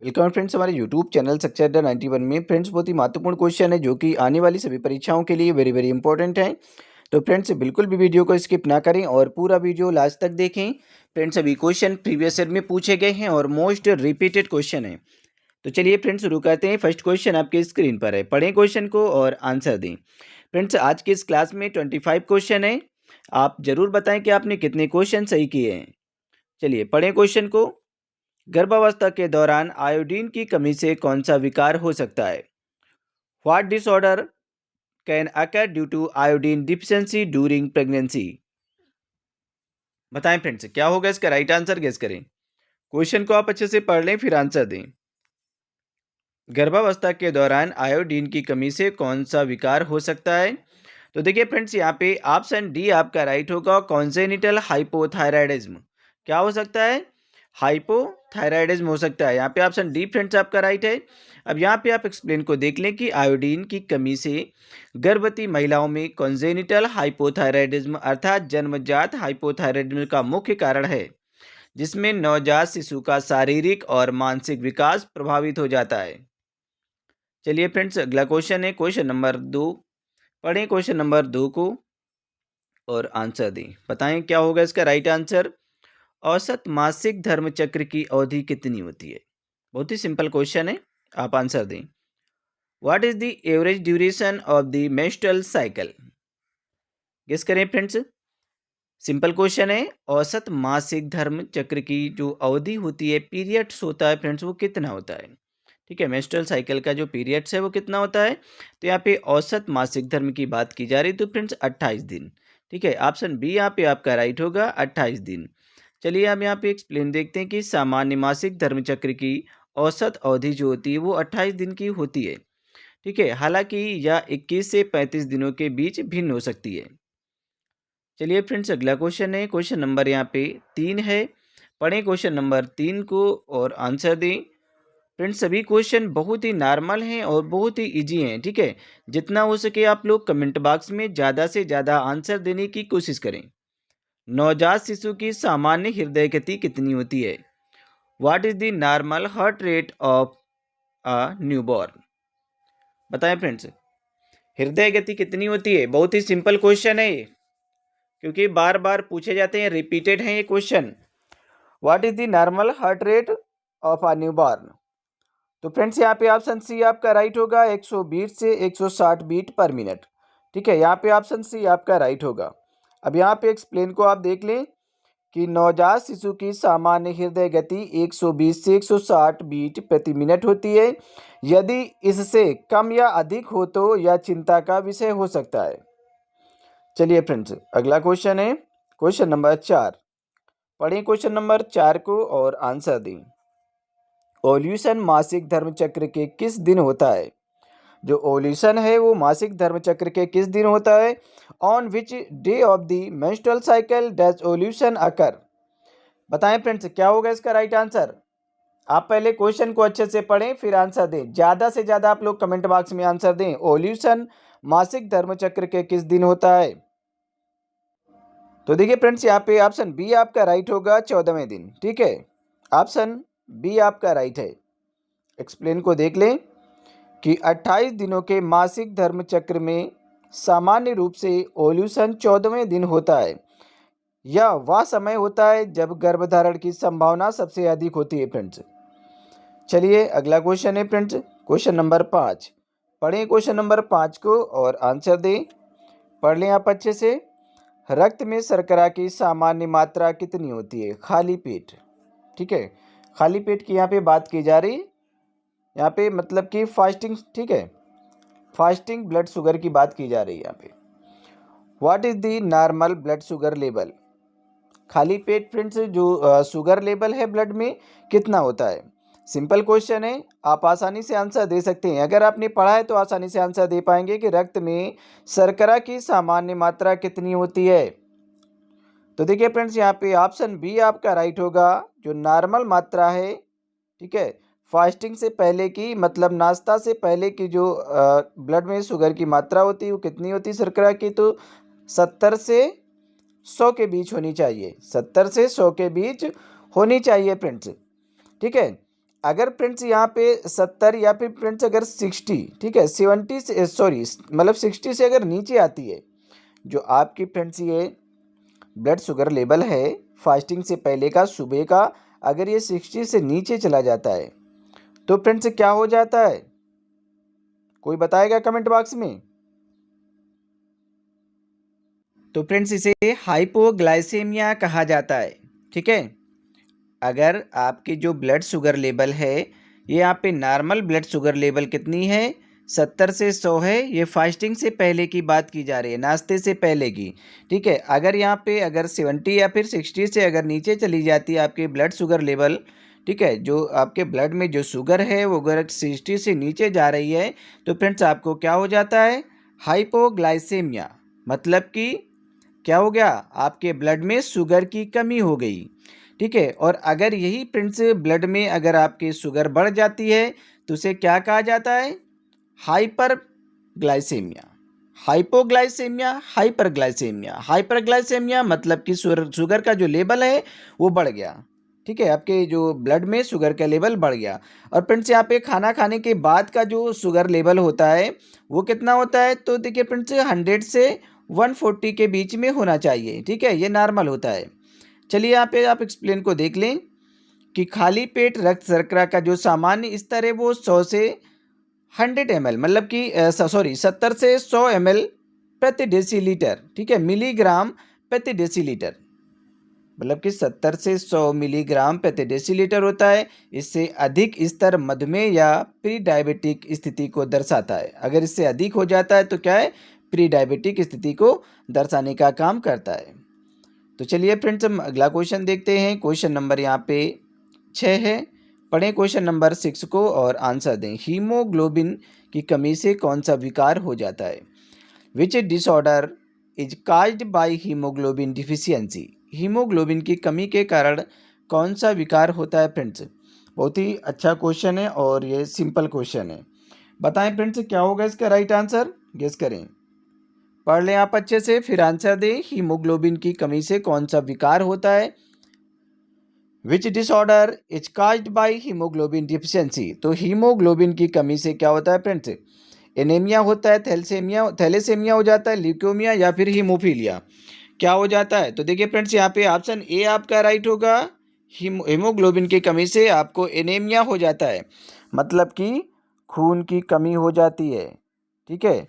Welcome friends हमारे YouTube channel success अड्डा 91 में। फ्रेंड्स बहुत ही महत्वपूर्ण क्वेश्चन है जो कि आने वाली सभी परीक्षाओं के लिए वेरी वेरी इंपॉर्टेंट है। तो फ्रेंड्स बिल्कुल भी वीडियो को स्किप ना करें और पूरा वीडियो लास्ट तक देखें। फ्रेंड्स अभी क्वेश्चन प्रीवियस ईयर में पूछे गए हैं और मोस्ट रिपीटेड क्वेश्चन है। तो चलिए फ्रेंड्स शुरू करते हैं। फर्स्ट क्वेश्चन आपके स्क्रीन पर है, पढ़ें क्वेश्चन को और आंसर दें। फ्रेंड्स आज की इस क्लास में 25 क्वेश्चन है। आप जरूर बताएं कि आपने कितने क्वेश्चन सही किए हैं। चलिए पढ़ें क्वेश्चन को। गर्भावस्था के दौरान आयोडीन की कमी से कौन सा विकार हो सकता है? What disorder can occur due to iodine deficiency during pregnancy? बताएं फ्रेंड्स क्या होगा इसका राइट आंसर, गेस करें। क्वेश्चन को आप अच्छे से पढ़ लें फिर आंसर दें। गर्भावस्था के दौरान आयोडीन की कमी से कौन सा विकार हो सकता है? तो देखिए फ्रेंड्स यहाँ पे ऑप्शन डी आपका राइट होगा, कॉन्जेनिटल हाइपोथायराइडिज्म। क्या हो सकता है? हाइपोथायराइडिज्म हो सकता है। यहाँ पे ऑप्शन डी फ्रेंड्स आपका राइट है। अब यहाँ पे आप एक्सप्लेन को देख लें कि आयोडीन की कमी से गर्भवती महिलाओं में कॉन्जेनिटल हाइपोथायराइडिज्म अर्थात जन्मजात हाइपोथायराइडिज्म का मुख्य कारण है, जिसमें नवजात शिशु का शारीरिक और मानसिक विकास प्रभावित हो जाता है। चलिए फ्रेंड्स अगला क्वेश्चन है क्वेश्चन नंबर 2। पढ़ें क्वेश्चन नंबर 2 को और आंसर दें। बताएं क्या होगा इसका राइट आंसर। औसत मासिक धर्म चक्र की अवधि कितनी होती है? बहुत ही सिंपल क्वेश्चन है, आप आंसर दें। What is the average duration of the menstrual cycle? Guess करें फ्रेंड्स। सिंपल क्वेश्चन है, औसत मासिक धर्म चक्र की जो अवधि होती है, पीरियड्स होता है फ्रेंड्स, वो कितना होता है? ठीक है, मेंस्ट्रुअल साइकिल का जो पीरियड्स है वो कितना होता है? तो यहाँ पे औसत मासिक धर्म की बात की जा रही है तो फ्रेंड्स 28 दिन। ठीक है, ऑप्शन बी यहाँ पे आपका राइट होगा, 28 दिन। चलिए हम यहाँ पे एक्सप्लेन देखते हैं कि सामान्य मासिक धर्म चक्र की औसत अवधि जो होती है वो 28 दिन की होती है। ठीक है, हालांकि यह 21 से 35 दिनों के बीच भिन्न हो सकती है। चलिए फ्रेंड्स अगला क्वेश्चन है क्वेश्चन नंबर यहाँ पे 3 है। पढ़ें क्वेश्चन नंबर 3 को और आंसर दें। फ्रेंड्स सभी क्वेश्चन बहुत ही नॉर्मल हैं और बहुत ही इजी हैं। ठीक है, जितना हो सके आप लोग कमेंट बॉक्स में ज़्यादा से ज़्यादा आंसर देने की कोशिश करें। नवजात शिशु की सामान्य हृदय गति कितनी होती है? What is the normal heart rate of a newborn? बताएं फ्रेंड्स हृदय गति कितनी होती है। बहुत ही सिंपल क्वेश्चन है ये, क्योंकि बार बार पूछे जाते हैं, रिपीटेड हैं ये question. What is the normal heart rate of a newborn? तो फ्रेंड्स यहाँ पे ऑप्शन सी आपका राइट होगा, 120 से 160 बीट पर मिनट। ठीक है, यहाँ पे ऑप्शन सी आपका राइट होगा। अब यहाँ पे एक्सप्लेन को आप देख लें कि नवजात शिशु की सामान्य हृदय गति 120 से 160 बीट प्रति मिनट होती है। यदि इससे कम या अधिक हो तो यह चिंता का विषय हो सकता है। चलिए फ्रेंड्स अगला क्वेश्चन है क्वेश्चन नंबर 4। पढ़ें क्वेश्चन नंबर 4 को और आंसर दें। ओल्यूशन मासिक धर्म चक्र के किस दिन होता है? जो ओल्यूशन है वो मासिक धर्म चक्र के किस दिन होता है? On which day of the menstrual cycle does ovulation occur? बताएं फ्रेंड्स क्या होगा इसका राइट आंसर। आप पहले क्वेश्चन को अच्छे से पढ़ें फिर आंसर दें। ज़्यादा से ज़्यादा आप लोग कमेंट बॉक्स में आंसर दें। ओल्यूशन मासिक धर्म चक्र के किस दिन होता है? तो देखिए फ्रेंड्स यहाँ पे ऑप्शन बी आपका राइट होगा, 14वें दिन। ठीक है, ऑप्शन बी आपका राइट है। एक्सप्लेन को देख लें कि 28 दिनों के मासिक धर्म चक्र में सामान्य रूप से ओल्यूशन 14वें दिन होता है। यह वह समय होता है जब गर्भधारण की संभावना सबसे अधिक होती है फ्रेंड्स। चलिए अगला क्वेश्चन है फ्रेंड्स क्वेश्चन नंबर 5। पढ़ें क्वेश्चन नंबर 5 को और आंसर दें। पढ़ लें आप अच्छे से। रक्त में शर्करा की सामान्य मात्रा कितनी होती है खाली पेट? ठीक है, खाली पेट की यहाँ पे बात की जा रही है। यहाँ पे मतलब कि फास्टिंग, ठीक है, फास्टिंग ब्लड शुगर की बात की जा रही है यहाँ पे। What is the normal blood sugar level? खाली पेट फ्रेंड्स जो शुगर लेवल है ब्लड में कितना होता है? सिंपल क्वेश्चन है, आप आसानी से आंसर दे सकते हैं। अगर आपने पढ़ा है तो आसानी से आंसर दे पाएंगे कि रक्त में शर्करा की सामान्य मात्रा कितनी होती है। तो देखिए फ्रेंड्स यहाँ पे ऑप्शन बी आपका राइट होगा, जो नॉर्मल मात्रा है। ठीक है, फास्टिंग से पहले की मतलब नाश्ता से पहले की जो ब्लड में शुगर की मात्रा होती है वो कितनी होती है शर्करा की? तो 70 से 100 के बीच होनी चाहिए। 70 से 100 के बीच होनी चाहिए फ्रेंड्स। ठीक है, अगर फ्रेंड्स यहाँ पे 70 या फिर फ्रेंड्स अगर 60, ठीक है, 70 से सॉरी मतलब 60 से अगर नीचे आती है जो आपकी फ्रेंड्स ये ब्लड शुगर लेवल है फास्टिंग से पहले का सुबह का, अगर ये 60 से नीचे चला जाता है तो फ्रेंड्स क्या हो जाता है, कोई बताएगा कमेंट बॉक्स में। तो फ्रेंड्स इसे हाइपोग्लाइसेमिया कहा जाता है। ठीक है, अगर आपकी जो ब्लड शुगर लेवल है ये यहाँ पे नॉर्मल ब्लड शुगर लेवल कितनी है, 70 से 100 है। ये फास्टिंग से पहले की बात की जा रही है, नाश्ते से पहले की। ठीक है, अगर यहाँ पे अगर 70 या फिर 60 से अगर नीचे चली जाती है आपकी ब्लड शुगर लेवल, ठीक है, जो आपके ब्लड में जो शुगर है वो अगर 60 से नीचे जा रही है तो फ्रेंड्स आपको क्या हो जाता है, हाइपोग्लाइसेमिया। मतलब कि क्या हो गया, आपके ब्लड में शुगर की कमी हो गई। ठीक है, और अगर यही फ्रेंड्स ब्लड में अगर आपकी शुगर बढ़ जाती है तो उसे क्या कहा जाता है, हाइपरग्लाइसेमिया। Hypoglycaemia, hyperglycaemia. हाइपरग्लाइसेमिया मतलब कि शुगर का जो लेवल है वो बढ़ गया। ठीक है, आपके जो ब्लड में शुगर का लेवल बढ़ गया। और फ्रेंड्स यहाँ पे खाना खाने के बाद का जो शुगर लेवल होता है वो कितना होता है, तो देखिए फ्रेंड्स 100 से 140 के बीच में होना चाहिए। ठीक है, ये नॉर्मल होता है। चलिए यहाँ पे आप एक्सप्लेन को देख लें कि खाली पेट रक्त शर्करा का जो सामान्य स्तर है वो 100 से 100 ml मतलब कि सॉरी 70 से 100 ml प्रति डेसीलीटर, ठीक है, मिलीग्राम प्रति डेसीलीटर, मतलब कि 70 से 100 मिलीग्राम प्रति डेसीलीटर होता है। इससे अधिक स्तर मधुमेह या प्री डायबिटिक स्थिति को दर्शाता है। अगर इससे अधिक हो जाता है तो क्या है, प्री डायबिटिक स्थिति को दर्शाने का काम करता है। तो चलिए फ्रेंड्स हम अगला क्वेश्चन देखते हैं। क्वेश्चन नंबर यहाँ पे 6 है। पढ़ें क्वेश्चन नंबर 6 को और आंसर दें। हीमोग्लोबिन की कमी से कौन सा विकार हो जाता है? Which disorder is caused by haemoglobin deficiency? Haemoglobin की कमी के कारण कौन सा विकार होता है फ्रेंड्स? बहुत ही अच्छा क्वेश्चन है और ये सिंपल क्वेश्चन है। बताएं फ्रेंड्स क्या होगा इसका राइट आंसर, गेस करें। पढ़ लें आप अच्छे से फिर आंसर दें। हीमोग्लोबिन की कमी से कौन सा विकार होता है? Which disorder is caused by haemoglobin deficiency? तो हीमोग्लोबिन की कमी से क्या होता है फ्रेंड्स? एनीमिया होता है, थैलेसेमिया हो जाता है, ल्यूकेमिया या फिर हीमोफीलिया, क्या हो जाता है? तो देखिए फ्रेंड्स यहाँ पे ऑप्शन ए आपका राइट होगा। हीमोग्लोबिन की कमी से आपको एनीमिया हो जाता है, मतलब कि खून की कमी हो जाती है। ठीक है,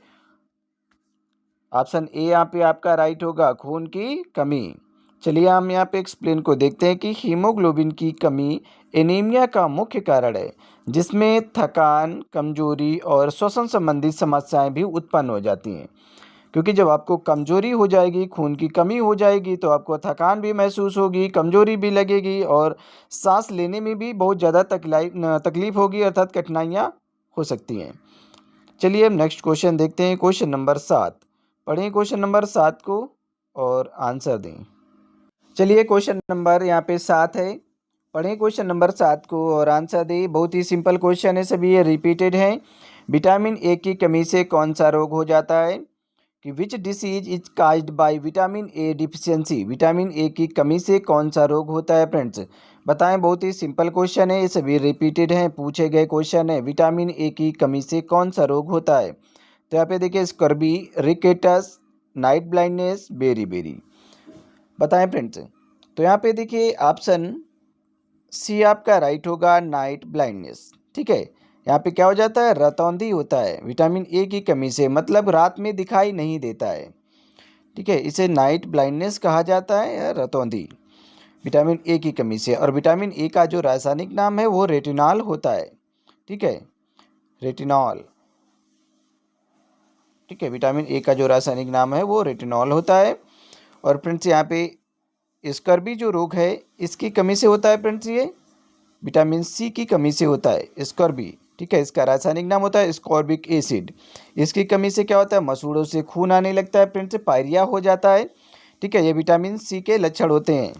ऑप्शन ए यहाँ पे आपका राइट होगा, खून की कमी। चलिए हम यहाँ पे एक्सप्लेन को देखते हैं कि हीमोग्लोबिन की कमी एनीमिया का मुख्य कारण है, जिसमें थकान, कमजोरी और श्वसन संबंधी समस्याएं भी उत्पन्न हो जाती हैं। क्योंकि जब आपको कमजोरी हो जाएगी, खून की कमी हो जाएगी, तो आपको थकान भी महसूस होगी, कमजोरी भी लगेगी और सांस लेने में भी बहुत ज़्यादा तकलीफ होगी, अर्थात कठिनाइयाँ हो सकती हैं। चलिए अब नेक्स्ट क्वेश्चन देखते हैं। क्वेश्चन नंबर 7, पढ़ें क्वेश्चन नंबर 7 को और आंसर दें। चलिए क्वेश्चन नंबर यहाँ पे 7 है। पढ़ें क्वेश्चन नंबर 7 को और आंसर दें। बहुत ही सिंपल क्वेश्चन है, सभी ये रिपीटेड हैं। विटामिन ए की कमी से कौन सा रोग हो जाता है? कि विच disease is caused bye vitamin A deficiency? Vitamin A की कमी से कौन सा रोग होता है फ्रेंड्स? बताएं, बहुत ही सिंपल क्वेश्चन है, ये सभी रिपीटेड हैं, पूछे गए क्वेश्चन है। विटामिन ए की कमी से कौन सा रोग होता है? तो यहाँ पे देखिए scurvy, rickets, night blindness, beriberi. बताएं फ्रेंड्स। तो यहाँ पे देखिए ऑप्शन सी आपका राइट होगा, नाइट ब्लाइंडनेस। ठीक है, यहाँ पे क्या हो जाता है, रतौंधी होता है विटामिन ए की कमी से, मतलब रात में दिखाई नहीं देता है। ठीक है, इसे नाइट ब्लाइंडनेस कहा जाता है या रतौंधी, विटामिन ए की कमी से। और विटामिन ए का जो रासायनिक नाम है वो रेटिनॉल होता है। ठीक है, रेटिनॉल। ठीक है, विटामिन ए का जो रासायनिक नाम है वो रेटिनॉल होता है। और फ्रेंड्स यहाँ पे स्कर्बी जो रोग है इसकी कमी से होता है फ्रेंड्स, ये विटामिन सी की कमी से होता है स्कर्बी। ठीक है, इसका रासायनिक नाम होता है स्कॉर्बिक एसिड। इसकी कमी से क्या होता है, मसूड़ों से खून आने लगता है फ्रेंड्स, पायरिया हो जाता है। ठीक है, ये विटामिन सी के लक्षण होते हैं।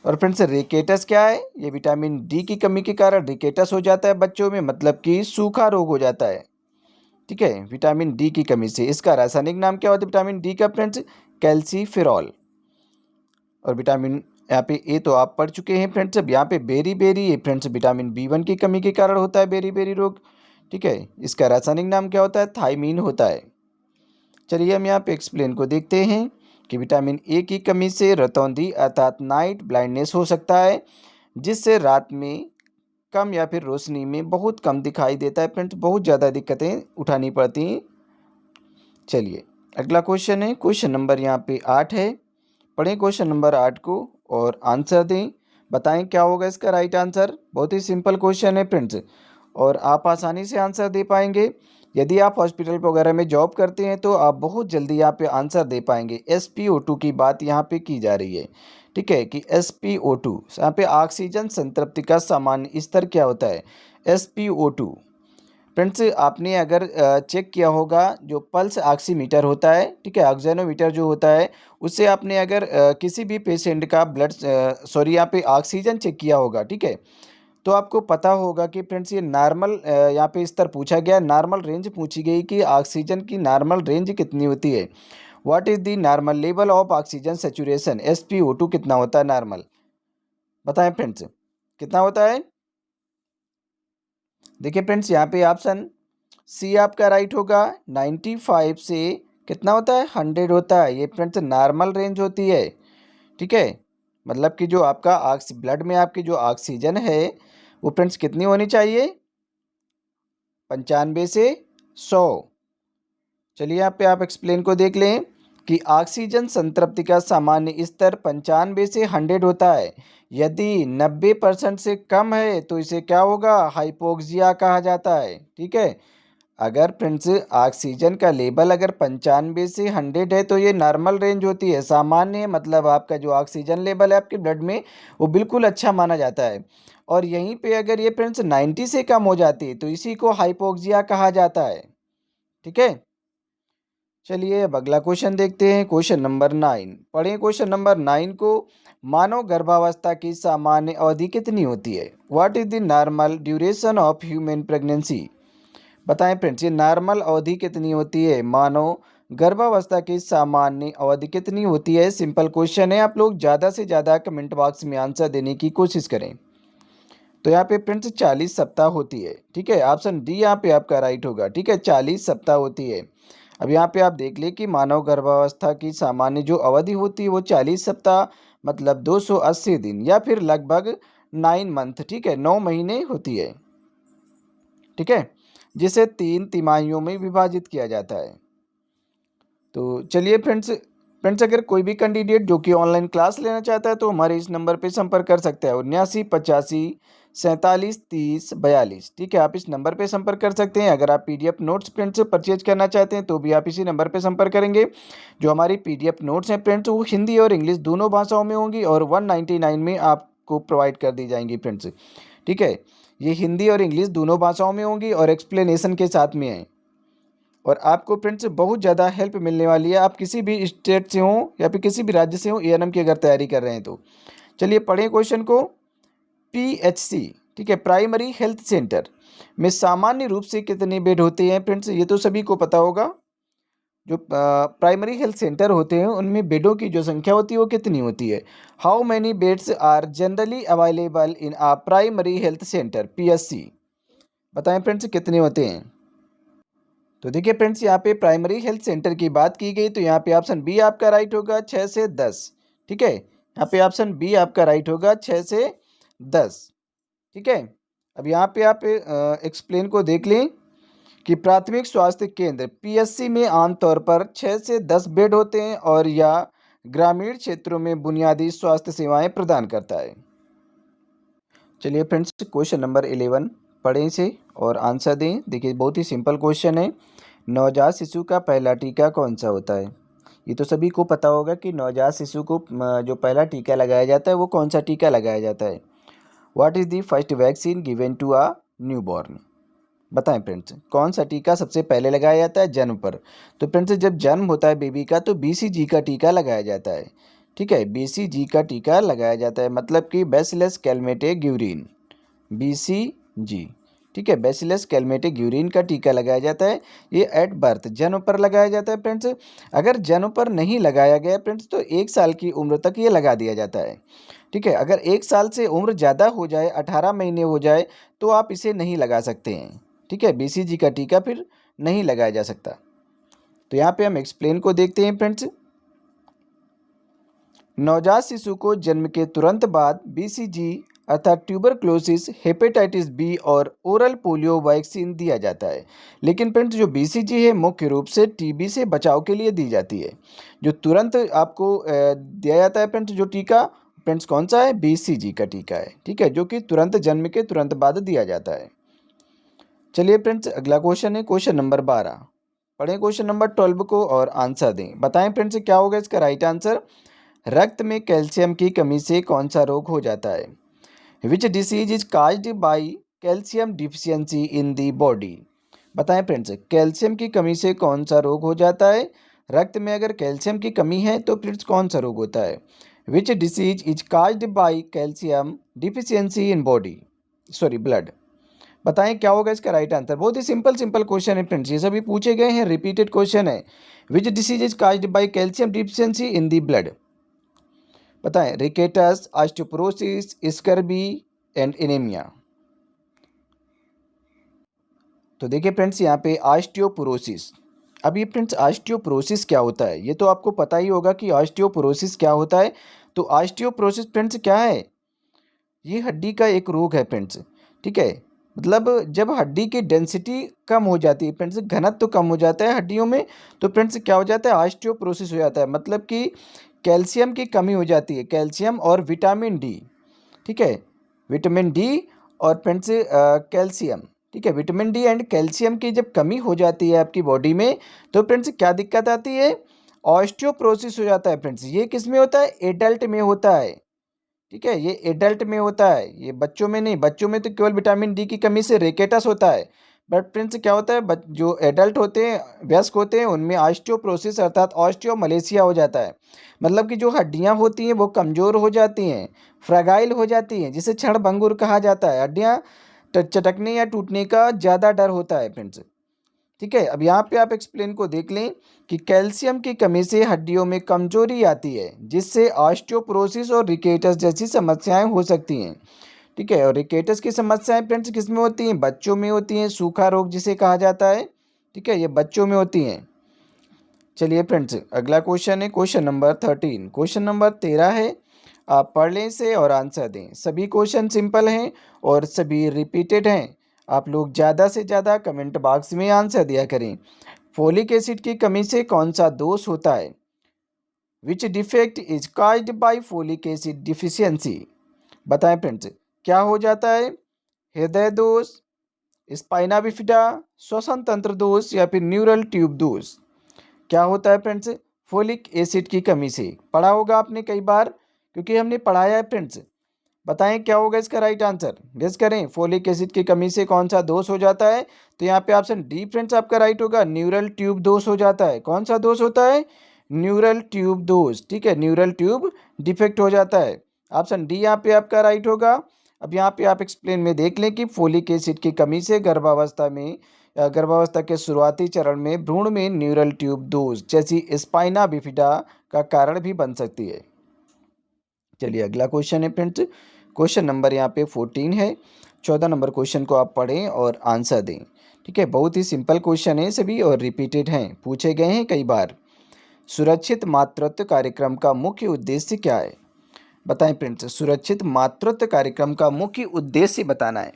और फ्रेंड्स रिकेटस क्या है, ये विटामिन डी की कमी के कारण रिकेटस हो जाता है बच्चों में, मतलब कि सूखा रोग हो जाता है। ठीक है, विटामिन डी की कमी से। इसका रासायनिक नाम क्या होता है विटामिन डी का फ्रेंड्स, कैल्सीफेरॉल। और विटामिन यहाँ पे ए तो आप पढ़ चुके हैं फ्रेंड्स। अब यहाँ पे बेरी बेरी, ये फ्रेंड्स विटामिन B1 की कमी के कारण होता है बेरी बेरी रोग। ठीक है, इसका रासायनिक नाम क्या होता है? थायमीन होता है। चलिए हम यहाँ पे एक्सप्लेन को देखते हैं कि विटामिन ए की कमी से रतौंधी अर्थात नाइट ब्लाइंडनेस हो सकता है, जिससे रात में कम या फिर रोशनी में बहुत कम दिखाई देता है फ्रेंड्स, बहुत ज़्यादा दिक्कतें उठानी पड़ती हैं। चलिए अगला क्वेश्चन है, क्वेश्चन नंबर यहाँ पे 8 है। पढ़ें क्वेश्चन नंबर 8 को और आंसर दें। बताएं क्या होगा इसका राइट आंसर। बहुत ही सिंपल क्वेश्चन है फ्रेंड्स और आप आसानी से आंसर दे पाएंगे। यदि आप हॉस्पिटल वगैरह में जॉब करते हैं तो आप बहुत जल्दी यहाँ पे आंसर दे पाएंगे। SpO2 की बात यहाँ पे की जा रही है। ठीक है कि SpO2 यहाँ पे ऑक्सीजन संतृप्ति का सामान्य स्तर क्या होता है? SpO2 फ्रेंड्स आपने अगर चेक किया होगा, जो पल्स ऑक्सीमीटर होता है, ठीक है, ऑक्सीजनोमीटर जो होता है, उससे आपने अगर किसी भी पेशेंट का ब्लड यहाँ पे ऑक्सीजन चेक किया होगा, ठीक है, तो आपको पता होगा कि फ्रेंड्स ये नॉर्मल यहाँ पे स्तर पूछा गया, नॉर्मल रेंज पूछी गई कि ऑक्सीजन की नॉर्मल रेंज कितनी होती है। What is the normal level of oxygen saturation? SpO2 कितना होता है नॉर्मल? बताएं फ्रेंड्स कितना होता है। देखिए फ्रेंड्स यहाँ पे ऑप्शन सी आपका राइट होगा। 95 से कितना होता है? 100 होता है। ये फ्रेंड्स नॉर्मल रेंज होती है। ठीक है, मतलब कि जो आपका ब्लड में आपकी जो ऑक्सीजन है वो फ्रेंड्स कितनी होनी चाहिए? 95 से 100। चलिए यहाँ पे आप एक्सप्लेन को देख लें कि ऑक्सीजन संतृप्ति का सामान्य स्तर 95 से 100 होता है। यदि 90% से कम है तो इसे क्या होगा? हाइपोक्सिया कहा जाता है। ठीक है, अगर फ्रेंड्स ऑक्सीजन का लेवल अगर 95 से 100 है तो ये नॉर्मल रेंज होती है, सामान्य, मतलब आपका जो ऑक्सीजन लेवल है आपके ब्लड में वो बिल्कुल अच्छा माना जाता है। और यहीं पे अगर ये फ्रेंड्स 90 से कम हो जाती है तो इसी को हाइपोक्सिया कहा जाता है। ठीक है, चलिए अब अगला क्वेश्चन देखते हैं, क्वेश्चन नंबर 9। पढ़ें क्वेश्चन नंबर 9 को। मानव गर्भावस्था की सामान्य अवधि कितनी होती है? What is the normal duration of human pregnancy? बताएं फ्रेंड्स ये नॉर्मल अवधि कितनी होती है? मानव गर्भावस्था की सामान्य अवधि कितनी होती है? सिंपल क्वेश्चन है, आप लोग ज़्यादा से ज़्यादा कमेंट बॉक्स में आंसर देने की कोशिश करें। तो यहाँ पे फ्रेंड्स 40 सप्ताह होती है। ठीक है, ऑप्शन डी यहाँ पे आपका राइट होगा। ठीक है, 40 सप्ताह होती है। अब यहाँ पे आप देख लें कि मानव गर्भावस्था की सामान्य जो अवधि होती है वो 40 सप्ताह, मतलब 280 दिन या फिर लगभग 9 मंथ, ठीक है, 9 महीने होती है। ठीक है, जिसे 3 तिमाहियों में विभाजित किया जाता है। तो चलिए फ्रेंड्स अगर कोई भी कैंडिडेट जो कि ऑनलाइन क्लास लेना चाहता है तो हमारे इस नंबर पे संपर्क कर सकते हैं, 79 85 47 30 42। ठीक है, आप इस नंबर पे संपर्क कर सकते हैं। अगर आप PDF नोट्स फ्रेंड्स परचेज करना चाहते हैं तो भी आप इसी नंबर पे संपर्क करेंगे। जो हमारी PDF नोट्स हैं फ्रेंड्स वो हिंदी और इंग्लिश दोनों भाषाओं में होंगी और 199 में आपको प्रोवाइड कर दी जाएंगी फ्रेंड्स। ठीक है, ये हिंदी और इंग्लिश दोनों भाषाओं में होंगी और एक्सप्लेनेशन के साथ में है और आपको फ्रेंड्स बहुत ज़्यादा हेल्प मिलने वाली है। आप किसी भी स्टेट से हों या फिर किसी भी राज्य से हों, ANM की अगर तैयारी कर रहे हैं तो। चलिए पढ़ें क्वेश्चन को। PHC, ठीक है, प्राइमरी हेल्थ सेंटर में सामान्य रूप से कितने बेड होते हैं? फ्रेंड्स ये तो सभी को पता होगा। जो प्राइमरी हेल्थ सेंटर होते हैं उनमें बेडों की जो संख्या होती है वो कितनी होती है? How many beds are generally available in a primary health centre PHC? बताएं फ्रेंड्स कितने होते हैं। तो देखिए फ्रेंड्स यहाँ पे प्राइमरी हेल्थ सेंटर की बात की गई तो यहाँ पे ऑप्शन बी आपका राइट होगा, 6 से 10। ठीक है, यहाँ पे ऑप्शन बी आपका राइट होगा, 6 से 10। ठीक है, अब यहाँ पे आप एक्सप्लेन को देख लें कि प्राथमिक स्वास्थ्य केंद्र PHC में आमतौर पर 6 से 10 बेड होते हैं और या ग्रामीण क्षेत्रों में बुनियादी स्वास्थ्य सेवाएं प्रदान करता है। चलिए फ्रेंड्स क्वेश्चन नंबर 11 पढ़ें इसे और आंसर दें। देखिए बहुत ही सिंपल क्वेश्चन है। नवजात शिशु का पहला टीका कौन सा होता है? ये तो सभी को पता होगा कि नवजात शिशु को जो पहला टीका लगाया जाता है वो कौन सा टीका लगाया जाता है? What is the first vaccine given to a newborn? बताएं फ्रेंड्स कौन सा टीका सबसे पहले लगाया जाता है जन्म पर? तो फ्रेंड्स जब जन्म होता है बेबी का तो BCG का टीका लगाया जाता है। ठीक है, BCG का टीका लगाया जाता है, मतलब कि बैसिलस कैलमेटे ग्यूरिन, BCG। ठीक है। बैसिलस कैलमेटिक यूरिन का टीका लगाया जाता है, ये एट बर्थ जन्म पर लगाया जाता है फ्रेंड्स। अगर जन्म पर नहीं लगाया गया फ्रेंड्स तो 1 साल की उम्र तक ये लगा दिया जाता है। ठीक है। अगर 1 साल से उम्र ज़्यादा हो जाए, 18 महीने हो जाए, तो आप इसे नहीं लगा सकते हैं। ठीक है। बीसीजी का टीका फिर नहीं लगाया जा सकता। तो यहाँ पे हम एक्सप्लेन को देखते हैं फ्रेंड्स। नवजात शिशु को जन्म के तुरंत बाद बीसीजी अर्थात ट्यूबरक्लोसिस, हेपेटाइटिस बी और ओरल पोलियो वैक्सीन दिया जाता है। लेकिन फ्रेंड्स जो बीसीजी है मुख्य रूप से टीबी से बचाव के लिए दी जाती है। जो तुरंत आपको दिया जाता है फ्रेंड्स जो टीका, फ्रेंड्स कौन सा है? बीसीजी का टीका है। ठीक है। जो कि तुरंत जन्म के तुरंत बाद दिया जाता है। चलिए फ्रेंड्स अगला क्वेश्चन है क्वेश्चन नंबर 12। पढ़ें क्वेश्चन नंबर 12 को और आंसर दें। बताएं फ्रेंड्स क्या होगा इसका राइट आंसर। रक्त में कैल्शियम की कमी से कौन सा रोग हो जाता है? Which disease is caused by calcium deficiency in the body? बताएं फ्रेंड्स कैल्शियम की कमी से कौन सा रोग हो जाता है? रक्त में अगर कैल्शियम की कमी है तो फ्रेंड्स कौन सा रोग होता है? Which disease is caused by calcium deficiency in body, sorry blood? बताएं क्या होगा इसका राइट आंसर। बहुत ही सिंपल क्वेश्चन है फ्रेंड्स, ये सभी पूछे गए हैं, रिपीटेड क्वेश्चन है। Which disease is caused by calcium deficiency in the blood? बताएं rickets, osteoporosis, scurvy and anaemia. तो देखिए फ्रेंड्स यहाँ पे ऑस्टियोपोरोसिस। अब ये फ्रेंड्स ऑस्टियोपोरोसिस क्या होता है ये तो आपको पता ही होगा कि ऑस्टियोपोरोसिस क्या होता है। तो ऑस्टियोपोरोसिस फ्रेंड्स क्या है? ये हड्डी का एक रोग है फ्रेंड्स। ठीक है। मतलब जब हड्डी की डेंसिटी कम हो जाती है फ्रेंड्स, घनत्व तो कम हो जाता है हड्डियों में, तो फ्रेंड्स क्या हो जाता है? ऑस्टियोपोरोसिस हो जाता है। मतलब कि कैल्शियम की कमी हो जाती है, कैल्शियम और विटामिन डी। ठीक है। विटामिन डी और फ्रेंड्स कैल्शियम। ठीक है। विटामिन डी एंड कैल्शियम की जब कमी हो जाती है आपकी बॉडी में तो फ्रेंड्स क्या दिक्कत आती है? ऑस्टियोपोरोसिस हो जाता है फ्रेंड्स। ये किस में होता है? एडल्ट में होता है। ठीक है। ये एडल्ट में होता है, ये बच्चों में नहीं। बच्चों में तो केवल विटामिन डी की कमी से रिकेटस होता है। बट फ्रेंड्स क्या होता है, जो एडल्ट होते हैं, वयस्क होते हैं, उनमें ऑस्टियोपोरोसिस अर्थात ऑस्टियोमलेशिया हो जाता है। मतलब कि जो हड्डियां होती हैं वो कमज़ोर हो जाती हैं, फ्रगाइल हो जाती हैं, जिसे क्षणभंगुर कहा जाता है। हड्डियां चटकने या टूटने का ज़्यादा डर होता है फ्रेंड्स। ठीक है। अब यहाँ पे आप एक्सप्लेन को देख लें कि कैल्शियम की कमी से हड्डियों में कमजोरी आती है, जिससे ऑस्टियोपोरोसिस और रिकेटस जैसी समस्याएं हो सकती हैं। ठीक है। और रिकेटस की समस्याएं फ्रेंड्स किस में होती हैं? बच्चों में होती हैं, सूखा रोग जिसे कहा जाता है। ठीक है। ये बच्चों में होती हैं। चलिए फ्रेंड्स अगला क्वेश्चन है क्वेश्चन नंबर 13। क्वेश्चन नंबर 13 है, आप पढ़ लें इसे और आंसर दें। सभी क्वेश्चन सिंपल हैं और सभी रिपीटेड हैं। आप लोग ज़्यादा से ज़्यादा कमेंट बॉक्स में आंसर दिया करें। फोलिक एसिड की कमी से कौन सा दोष होता है? Which defect is caused by folic acid deficiency? बताएं फ्रेंड्स क्या हो जाता है? हृदय दोष, स्पाइना बिफिडा, श्वसन तंत्र दोष या फिर न्यूरल ट्यूब दोष? क्या होता है फ्रेंड्स? फोलिक एसिड की कमी से। पढ़ा होगा आपने कई बार क्योंकि हमने पढ़ाया है फ्रेंड्स। बताएं क्या होगा इसका राइट आंसर, गेस करें। फोलिक एसिड की कमी से कौन सा दोष हो जाता है? तो यहाँ पे ऑप्शन डी फ्रेंड्स आपका राइट होगा, न्यूरल ट्यूब दोष हो जाता है। कौन सा दोष होता है? न्यूरल ट्यूब दोष। ठीक है। न्यूरल ट्यूब डिफेक्ट हो जाता है। ऑप्शन डी यहाँ पे आपका राइट होगा। अब यहाँ पे आप एक्सप्लेन में देख लें कि फोलिक एसिड की कमी से गर्भावस्था के शुरुआती चरण में भ्रूण में न्यूरल ट्यूब दोष जैसी स्पाइना बिफिडा का कारण भी बन सकती है। चलिए अगला क्वेश्चन है फ्रेंड्स, क्वेश्चन नंबर यहाँ पे 14 है। 14 नंबर क्वेश्चन को आप पढ़ें और आंसर दें। ठीक है। बहुत ही सिंपल क्वेश्चन है सभी और रिपीटेड हैं, पूछे गए हैं कई बार। सुरक्षित मातृत्व कार्यक्रम का मुख्य उद्देश्य क्या है? बताएं फ्रेंड्स सुरक्षित मातृत्व कार्यक्रम का मुख्य उद्देश्य बताना है।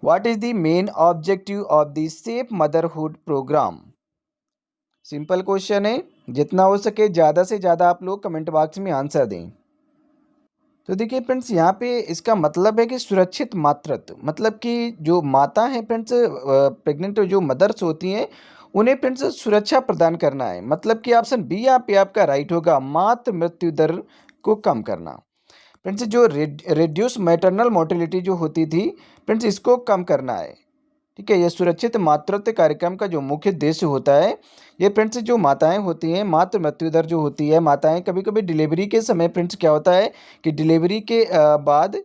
What is the main objective of the safe motherhood programme? Simple question है, जितना हो सके ज़्यादा से ज़्यादा आप लोग कमेंट बॉक्स में आंसर दें। तो देखिए फ्रेंड्स यहाँ पे इसका मतलब है कि सुरक्षित मातृत्व, मतलब कि जो माता है फ्रेंड्स, प्रेग्नेंट जो मदर्स होती हैं, उन्हें फ्रेंड्स सुरक्षा प्रदान करना है। मतलब कि ऑप्शन बी यहाँ पे आपका राइट होगा, मातृ मृत्यु दर को कम करना। फ्रेंड्स जो रेड्यूस मैटरनल मोर्टेलिटी जो होती थी फ्रेंड्स, इसको कम करना है। ठीक है। ये सुरक्षित मातृत्व कार्यक्रम का जो मुख्य उद्देश्य होता है, ये फ्रेंड्स जो माताएं होती हैं, मातृ मृत्यु दर जो होती है, माताएं कभी कभी डिलीवरी के समय फ्रेंड्स क्या होता है कि डिलीवरी के बाद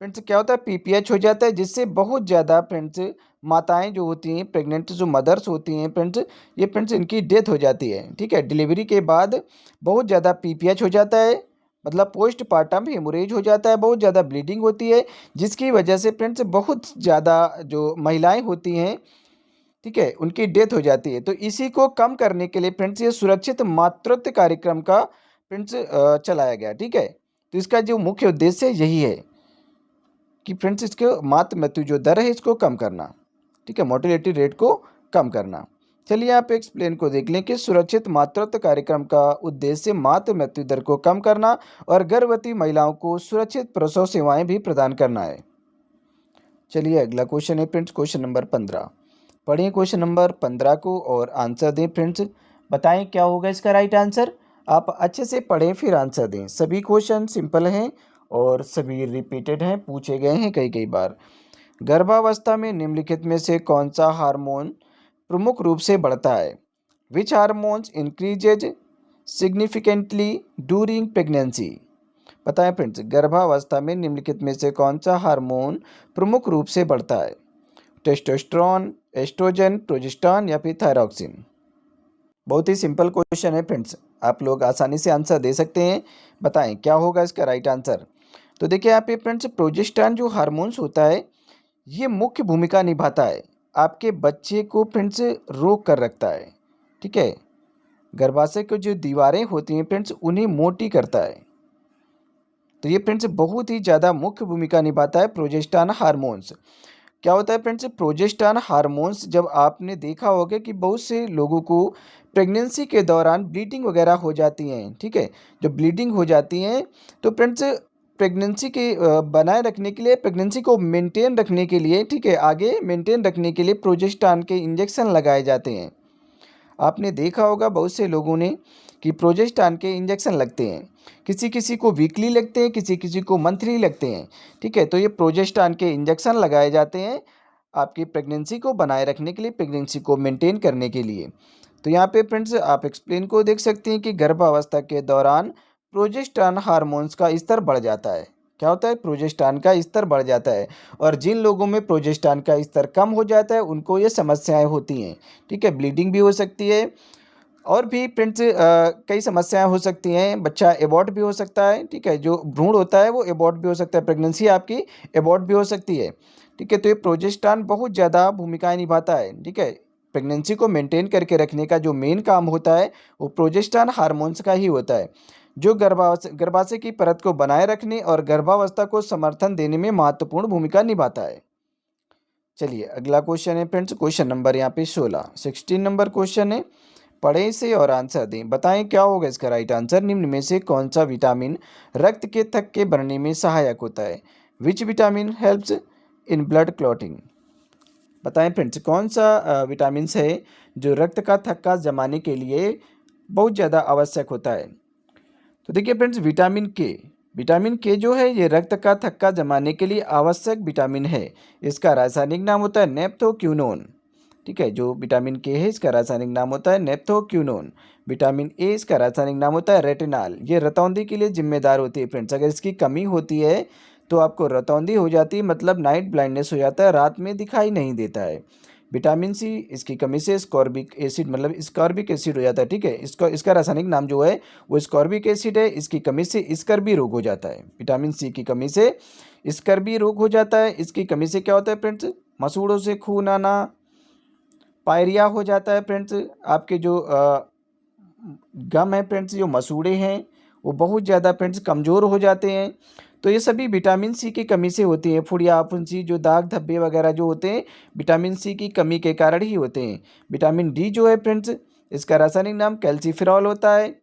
फ्रेंड्स क्या होता है, पीपीएच हो जाता है, जिससे बहुत ज़्यादा फ्रेंड्स माताएं जो होती हैं, प्रेग्नेंट जो मदर्स होती हैं फ्रेंड्स, ये फ्रेंड्स इनकी डेथ हो जाती है। ठीक है, डिलीवरी के बाद बहुत ज़्यादा पीपीएच हो जाता है, मतलब पोस्टपार्टम हेमोरेज हो जाता है, बहुत ज़्यादा ब्लीडिंग होती है, जिसकी वजह से फ्रेंड्स बहुत ज़्यादा जो महिलाएं होती हैं, ठीक है, उनकी डेथ हो जाती है। तो इसी को कम करने के लिए फ्रेंड्स ये सुरक्षित मातृत्व कार्यक्रम का फ्रेंड्स चलाया गया। ठीक है, तो इसका जो मुख्य उद्देश्य यही है कि फ्रेंड्स इसके मातृ मृत्यु जो दर है इसको कम करना। ठीक है, मोर्टेलिटी रेट को कम करना। चलिए आप एक्सप्लेन को देख लें कि सुरक्षित मातृत्व कार्यक्रम का उद्देश्य मातृ मृत्यु दर को कम करना और गर्भवती महिलाओं को सुरक्षित प्रसव सेवाएं भी प्रदान करना है। चलिए अगला क्वेश्चन है फ्रेंड्स, क्वेश्चन नंबर 15। पढ़िए क्वेश्चन नंबर 15 को और आंसर दें फ्रेंड्स। बताएं क्या होगा इसका राइट आंसर। आप अच्छे से पढ़ें फिर आंसर दें। सभी क्वेश्चन सिंपल हैं और सभी रिपीटेड हैं, पूछे गए हैं कई कई बार। गर्भावस्था में निम्नलिखित में से कौन सा हार्मोन प्रमुख रूप से बढ़ता है? विच hormones increases significantly during pregnancy? बताएं फ्रेंड्स, गर्भावस्था में निम्नलिखित में से कौन सा हार्मोन प्रमुख रूप से बढ़ता है? टेस्टोस्टेरोन, एस्ट्रोजन, प्रोजेस्टेरॉन या फिर थायरॉक्सिन? बहुत ही सिंपल क्वेश्चन है फ्रेंड्स, आप लोग आसानी से आंसर दे सकते हैं। बताएं क्या होगा इसका राइट आंसर। तो देखिए यहाँ पे फ्रेंड्स, प्रोजेस्टेरॉन जो हार्मोन्स होता है ये मुख्य भूमिका निभाता है, आपके बच्चे को फ्रेंड्स रोक कर रखता है। ठीक है, गर्भाशय की जो दीवारें होती हैं फ्रेंड्स उन्हें मोटी करता है। तो ये फ्रेंड्स बहुत ही ज़्यादा मुख्य भूमिका निभाता है प्रोजेस्टेरॉन हार्मोन्स। क्या होता है फ्रेंड्स, प्रोजेस्टेरॉन हार्मोन्स, जब आपने देखा होगा कि बहुत से लोगों को प्रेगनेंसी के दौरान ब्लीडिंग वगैरह हो जाती हैं। ठीक है, जो ब्लीडिंग हो जाती हैं तो फ्रेंड्स प्रेगनेंसी के बनाए रखने के लिए, प्रेगनेंसी को मेंटेन रखने के लिए, ठीक है, आगे मेंटेन रखने के लिए प्रोजेस्टेरॉन के इंजेक्शन लगाए जाते हैं। आपने देखा होगा बहुत से लोगों ने कि प्रोजेस्टेरॉन के इंजेक्शन लगते हैं, किसी किसी को वीकली लगते हैं, किसी किसी को मंथली लगते हैं। ठीक है, तो ये प्रोजेस्टेरॉन के इंजेक्शन लगाए जाते हैं आपकी प्रेगनेंसी को बनाए रखने के लिए, प्रेगनेंसी को मेंटेन करने के लिए। तो यहाँ पे फ्रेंड्स आप एक्सप्लेन को देख सकते हैं कि गर्भावस्था के दौरान प्रोजेस्टेरॉन हार्मोन्स का स्तर बढ़ जाता है। क्या होता है, प्रोजेस्टेरॉन का स्तर बढ़ जाता है, और जिन लोगों में प्रोजेस्टेरॉन का स्तर कम हो जाता है उनको ये समस्याएं होती हैं। ठीक है, ब्लीडिंग भी हो सकती है, और भी फ्रेंड्स कई समस्याएं हो सकती हैं, बच्चा एबॉर्ट भी हो सकता है। ठीक है, जो भ्रूण होता है वो एबॉर्ट भी हो सकता है, प्रेगनेंसी आपकी एबॉर्ट भी हो सकती है। ठीक है, तो ये प्रोजेस्टेरॉन बहुत ज़्यादा भूमिकाएं निभाता है। ठीक है, प्रेगनेंसी को मेंटेन करके रखने का जो मेन काम होता है वो प्रोजेस्टेरॉन हार्मोन्स का ही होता है, जो गर्भाशय की परत को बनाए रखने और गर्भावस्था को समर्थन देने में महत्वपूर्ण भूमिका निभाता है। चलिए अगला क्वेश्चन है फ्रेंड्स, क्वेश्चन नंबर यहाँ पे 16 नंबर क्वेश्चन है। पढ़ें इसे और आंसर दें। बताएं क्या होगा इसका राइट आंसर। निम्न में से कौन सा विटामिन रक्त के थक्के बनने में सहायक होता है? Which vitamin helps in blood clotting? बताएं फ्रेंड्स कौन सा विटामिन है जो रक्त का थक्का जमाने के लिए बहुत ज़्यादा आवश्यक होता है? तो देखिए फ्रेंड्स, विटामिन के जो है ये रक्त का थक्का जमाने के लिए आवश्यक विटामिन है। इसका रासायनिक नाम होता है नेप्थोक्यूनोन। ठीक है, जो विटामिन के है इसका रासायनिक नाम होता है नेप्थोक्यूनोन। विटामिन ए इसका रासायनिक नाम होता है रेटिनॉल। ये रतौंधी के लिए जिम्मेदार होती है फ्रेंड्स। अगर इसकी कमी होती है तो आपको रतौंधी हो जाती है, मतलब नाइट ब्लाइंडनेस हो जाता है, रात में दिखाई नहीं देता है। विटामिन सी इसकी कमी से स्कॉर्बिक एसिड, मतलब स्कॉर्बिक एसिड हो जाता है। ठीक है, इसका रासायनिक नाम जो है वो स्कॉर्बिक एसिड है। इसकी कमी से स्कर्वी रोग हो जाता है। विटामिन सी की कमी से स्कर्वी रोग हो जाता है। इसकी कमी से क्या होता है फ्रेंड्स, मसूड़ों से खून आना, पायरिया हो जाता है फ्रेंड्स। आपके जो गम है फ्रेंड्स, जो मसूड़े हैं वो बहुत ज़्यादा फ्रेंड्स कमज़ोर हो जाते हैं। तो ये सभी विटामिन सी की कमी से होती है। फुड़िया, फुंसी, जो दाग धब्बे वगैरह जो होते हैं विटामिन सी की कमी के कारण ही होते हैं। विटामिन डी जो है फ्रेंड्स, इसका रासायनिक नाम कैल्सीफेरॉल होता है।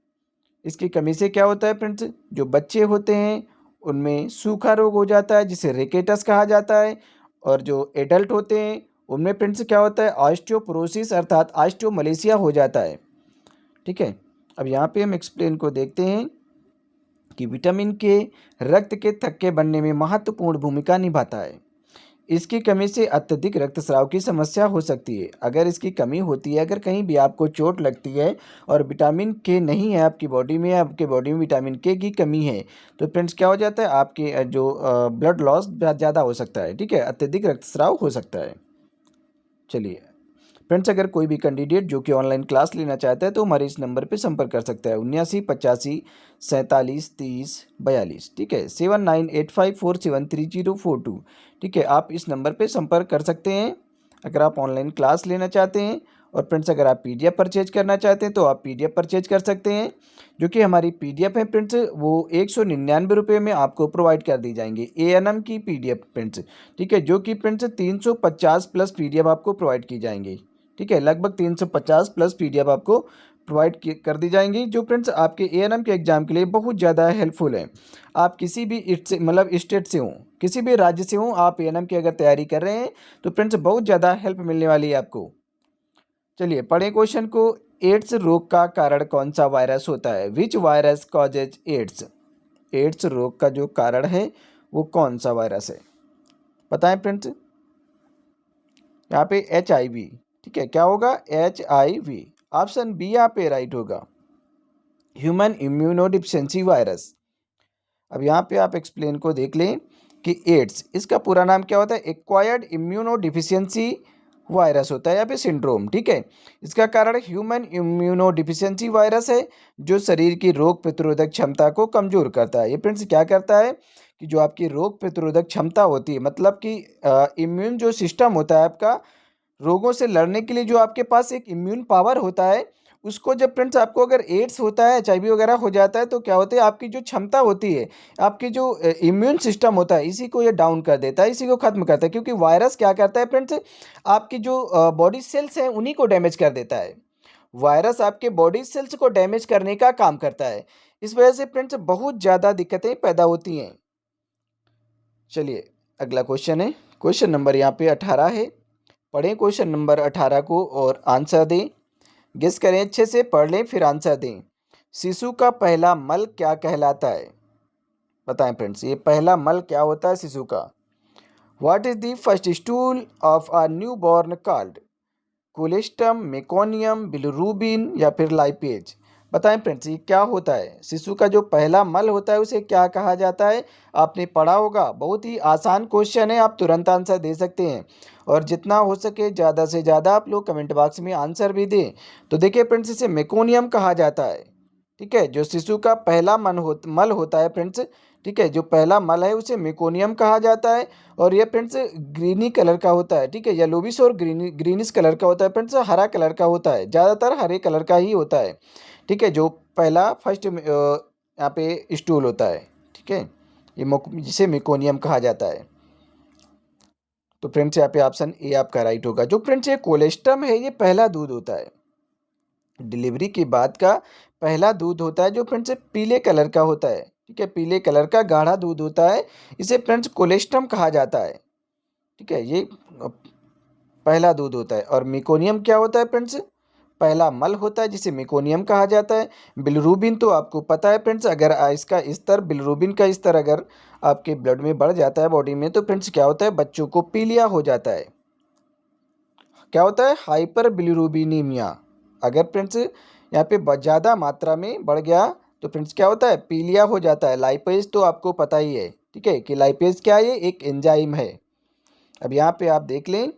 इसकी कमी से क्या होता है फ्रेंड्स, जो बच्चे होते हैं उनमें सूखा रोग हो जाता है जिसे रिकेटस कहा जाता है। और जो एडल्ट होते हैं उनमें फ्रेंड्स क्या होता है, ऑस्टियोपोरोसिस अर्थात ऑस्टियोमलेशिया हो जाता है। ठीक है, अब यहाँ पे हम एक्सप्लेन को देखते हैं कि विटामिन के रक्त के थक्के बनने में महत्वपूर्ण भूमिका निभाता है। इसकी कमी से अत्यधिक रक्तस्राव की समस्या हो सकती है। अगर इसकी कमी होती है, अगर कहीं भी आपको चोट लगती है और विटामिन के नहीं है आपकी बॉडी में, आपके बॉडी में विटामिन के की कमी है, तो फ्रेंड्स क्या हो जाता है, आपके जो ब्लड लॉस ज़्यादा हो सकता है, ठीक है, अत्यधिक रक्तस्राव हो सकता है। चलिए फ्रेंड्स, अगर कोई भी कैंडिडेट जो कि ऑनलाइन क्लास लेना चाहता है तो हमारे इस नंबर पे संपर्क कर सकता है 79 85 47 30 42, ठीक है, 7985473042, ठीक है। आप इस नंबर पे संपर्क कर सकते हैं अगर आप ऑनलाइन क्लास लेना चाहते हैं। और फ्रेंड्स, अगर आप पीडीएफ परचेज करना चाहते हैं तो आप पीडीएफ परचेज कर सकते हैं, जो कि हमारी पीडीएफ है फ्रेंड्स, वो 199 रुपये में आपको प्रोवाइड कर दी जाएंगी, एएनएम की पीडीएफ फ्रेंड्स, ठीक है, जो कि फ्रेंड्स 350 प्लस पीडीएफ आपको प्रोवाइड की जाएंगी, ठीक है, लगभग 350 प्लस पीडीएफ आपको प्रोवाइड कर दी जाएंगी, जो फ्रेंड्स आपके एएनएम के एग्जाम के लिए बहुत ज़्यादा हेल्पफुल है। आप किसी भी स्टेट से हों, किसी भी राज्य से हों, आप एएनएम की अगर तैयारी कर रहे हैं तो फ्रेंड्स बहुत ज़्यादा हेल्प मिलने वाली है आपको। चलिए पढ़ें क्वेश्चन को। एड्स रोग का कारण कौन सा वायरस होता है? विच वायरस कॉजेज एड्स? एड्स रोग का जो कारण है वो कौन सा वायरस है, बताएं फ्रेंड्स। यहाँ पे HIV, ठीक है, क्या होगा, HIV। ऑप्शन बी यहाँ पे राइट होगा, ह्यूमन इम्यूनोडिफिशियंसी वायरस। अब यहाँ पे आप एक्सप्लेन को देख लें कि एड्स, इसका पूरा नाम क्या होता है, एक्वायर्ड इम्यूनोडिफिशियंसी वायरस होता है या फिर सिंड्रोम, ठीक है। इसका कारण ह्यूमन इम्यूनोडिफिशियंसी वायरस है, जो शरीर की रोग प्रतिरोधक क्षमता को कमजोर करता है। ये फ्रेंड्स क्या करता है कि जो आपकी रोग प्रतिरोधक क्षमता होती है, मतलब कि इम्यून जो सिस्टम होता है आपका, रोगों से लड़ने के लिए जो आपके पास एक इम्यून पावर होता है, उसको जब फ्रेंड्स आपको अगर एड्स होता है, HIV वगैरह हो जाता है, तो क्या होता है, आपकी जो क्षमता होती है, आपकी जो इम्यून सिस्टम होता है, इसी को ये डाउन कर देता है, इसी को खत्म करता है। क्योंकि वायरस क्या करता है फ्रेंड्स, आपकी जो बॉडी सेल्स हैं उन्हीं को डैमेज कर देता है। वायरस आपके बॉडी सेल्स को डैमेज करने का काम करता है। इस वजह से फ्रेंड्स बहुत ज़्यादा दिक्कतें पैदा होती हैं। चलिए अगला क्वेश्चन है, क्वेश्चन नंबर यहाँ पे 18 है। पढ़ें क्वेश्चन नंबर 18 को और आंसर दें। गेस करें, अच्छे से पढ़ लें फिर आंसर दें। शिशु का पहला मल क्या कहलाता है? बताएं फ्रेंड्स, ये पहला मल क्या होता है शिशु का? What is the first stool of a new born called? Colostrum, meconium, bilirubin या फिर लाइपेज? बताएं फ्रेंड्स, ये क्या होता है? शिशु का जो पहला मल होता है उसे क्या कहा जाता है? आपने पढ़ा होगा, बहुत ही आसान क्वेश्चन है, आप तुरंत आंसर दे सकते हैं। और जितना हो सके ज़्यादा से ज़्यादा आप लोग कमेंट बॉक्स में आंसर भी दें। तो देखिए फ्रेंड्स, इसे मेकोनियम कहा जाता है, ठीक है। जो शिशु का पहला मल होता है फ्रेंड्स, ठीक है, जो पहला मल है उसे मेकोनियम कहा जाता है। और ये फ्रेंड्स ग्रीनी कलर का होता है, ठीक है, येलोविश और ग्रीनिश कलर का होता है फ्रेंड्स, हरा कलर का होता है, ज़्यादातर हरे कलर का ही होता है, ठीक है। जो पहला फर्स्ट यहाँ पे स्टूल होता है, ठीक है, जिसे मेकोनियम कहा जाता है। तो फ्रेंड्स यहाँ पे ऑप्शन ए आपका राइट होगा। जो फ्रेंड्स ये कोलेस्ट्रम है, ये पहला दूध होता है, डिलीवरी के बाद का पहला दूध होता है, जो फ्रेंड्स पीले कलर का होता है, ठीक है, पीले कलर का गाढ़ा दूध होता है, इसे फ्रेंड्स कोलेस्ट्रम कहा जाता है, ठीक है। ये पहला दूध होता है। और मेकोनियम क्या होता है फ्रेंड्स? पहला मल होता है, जिसे मेकोनियम कहा जाता है। बिलिरुबिन तो आपको पता है फ्रेंड्स, अगर इसका स्तर, बिलिरुबिन का स्तर अगर आपके ब्लड में बढ़ जाता है बॉडी में, तो फ्रेंड्स क्या होता है, बच्चों को पीलिया हो जाता है। क्या होता है? हाइपर बिलिरुबिनीमिया। अगर फ्रेंड्स यहाँ पे ज़्यादा मात्रा में बढ़ गया तो फ्रेंड्स क्या होता है, पीलिया हो जाता है। लाइपेज तो आपको पता ही है, ठीक है, कि लाइपेज क्या है, एक एंजाइम है। अब यहाँ पे आप देख लें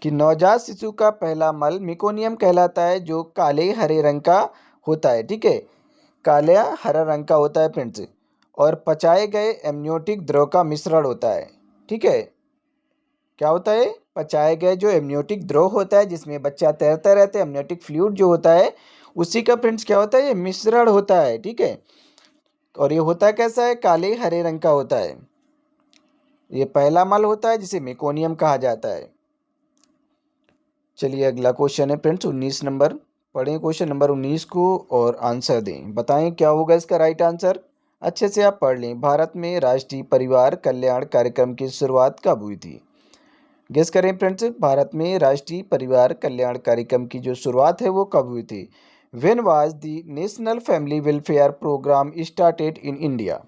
कि नवजात शिशु का पहला मल मेकोनियम कहलाता है, जो काले हरे रंग का होता है, ठीक है, काले हरा रंग का होता है फ्रेंड्स। और पचाए गए एमनियोटिक द्रव का मिश्रण होता है, ठीक है। क्या होता है? पचाए गए जो एमनियोटिक द्रव होता है, जिसमें बच्चा तैरता रहता है, एमनियोटिक फ्लूइड जो होता है, उसी का फ्रेंड्स क्या होता है, ये मिश्रण होता है, ठीक है। और ये होता कैसा है, काले हरे रंग का होता है। ये पहला मल होता है, जिसे मेकोनियम कहा जाता है। चलिए अगला क्वेश्चन है फ्रेंड्स 19 नंबर। पढ़ें क्वेश्चन नंबर 19 को और आंसर दें। बताएं क्या होगा इसका राइट आंसर। अच्छे से आप पढ़ लें। भारत में राष्ट्रीय परिवार कल्याण कार्यक्रम की शुरुआत कब हुई थी? गेस करें फ्रेंड्स, भारत में राष्ट्रीय परिवार कल्याण कार्यक्रम की जो शुरुआत है वो कब हुई थी? When was the national family welfare programme started in India?